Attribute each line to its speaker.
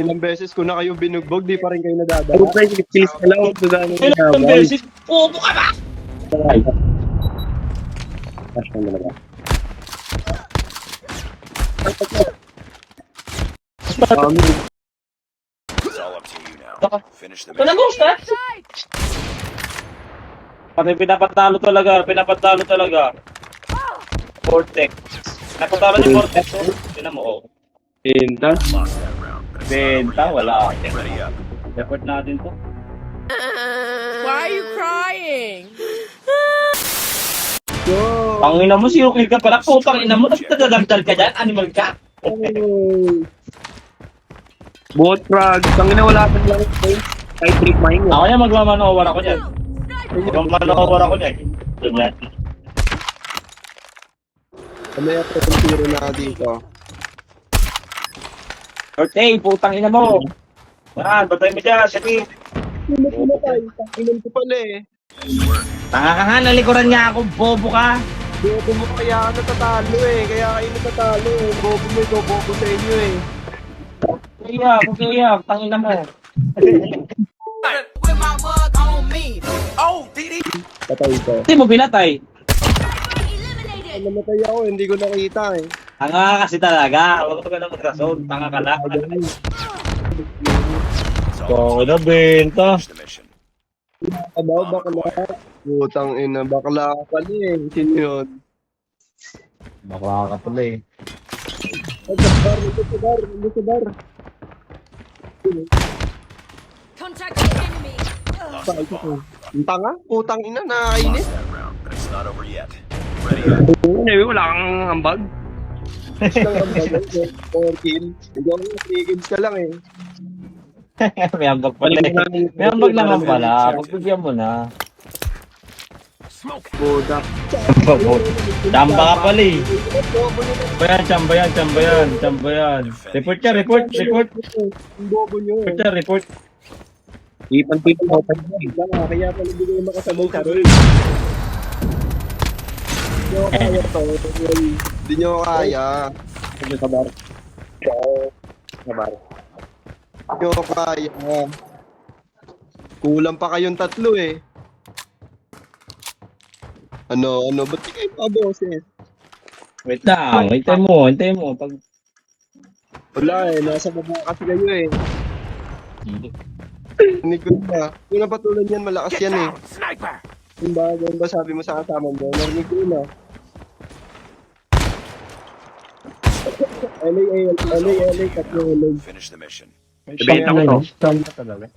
Speaker 1: ilang beses ko na kayo binugbog, di pa rin kayo nadadala.
Speaker 2: Ano pa yung kills ka lang? Gagano na
Speaker 3: Ilang beses? Pupo ka ba?
Speaker 2: Flash lang talaga.
Speaker 4: It's all up to you now. Finish the
Speaker 3: Ito na,
Speaker 4: mission.
Speaker 3: ghost, ha? Pati pinapatalo talaga. Vortex. Napatalo yung Vortex, oh. Tinan mo, oh.
Speaker 2: Pinta.
Speaker 4: Lost that round, but it's not over
Speaker 3: Benta,
Speaker 4: yet.
Speaker 3: wala.
Speaker 4: Ready up.
Speaker 3: Report natin to.
Speaker 5: Why are you crying?
Speaker 3: Pangina mo, zero kill ka pala. Putang ina mo, nagdadagdal ka dyan, animal ka.
Speaker 2: Bot frag. Tangina wala kang lang. Kahit trip mine
Speaker 3: Ako yan, magmamanowar ako dyan. Magmamanowar ako dyan. Ganyan.
Speaker 1: Kamaya po yung tiro na dito.
Speaker 3: Birthday, putang ina mo. Yan, batay mo dyan, sige.
Speaker 1: Sino pumatay? Tanginan ko pala eh.
Speaker 3: Tanga ka nga, nalikuran niya ako, bobo ka.
Speaker 1: Bobo mo kaya ka natatalo eh. Kaya kayo natatalo eh. Bobo mo ikaw, bobo sa inyo eh.
Speaker 3: Kuya, tangina mo.
Speaker 5: With my mug on me.
Speaker 1: Patay ko.
Speaker 3: Hindi mo pinatay.
Speaker 1: Namatay ako, hindi ko nakita eh.
Speaker 3: Tanga ka kasi talaga. Huwag ka na magrason. Tanga ka lang.
Speaker 4: It's all up to you.
Speaker 3: benta.
Speaker 4: Finish the mission.
Speaker 1: Abaw, bakla. Putang ina, bakla ka pala eh. Sino yun?
Speaker 3: Bakla ka pala eh.
Speaker 1: Ay, sa bar.
Speaker 5: Contact the enemy.
Speaker 4: Lost the ball.
Speaker 1: Ang tanga, putang ina, nakakainis.
Speaker 4: Lost that round, but it's not over yet. Ready up.
Speaker 2: Wala kang hambag.
Speaker 1: Lang ang bagay, 4 kill. Ikaw nga, 3 kills ka lang eh.
Speaker 3: May ambag pala eh. May ambag naman pala. Pagbigyan mo na.
Speaker 1: Puta.
Speaker 3: Chamba ka pala eh. Chamba yan. Report ka, report.
Speaker 1: Ang bobo nyo.
Speaker 3: Report.
Speaker 2: Ipan-pipan ako pa yun.
Speaker 1: Kaya pala hindi ko makasabay sa roll. Hindi nyo kaya to. Hindi nyo kaya.
Speaker 2: Sabi sa bar. Sa bar.
Speaker 1: Hindi nyo kaya. Kulang pa kayong tatlo eh. Ano, ba't di kayo pa boses?
Speaker 3: Wait lang, hintay mo. Pag...
Speaker 1: Wala eh, nasa baba kasi kayo eh. Hindi ko na. Kung napatulan yan, malakas yan eh. Yung ba sabi mo sa kasama mo, narinig ko na. LA, tatlo LA.
Speaker 4: Finish the mission.
Speaker 2: Benta ko to.
Speaker 3: Chamba talaga.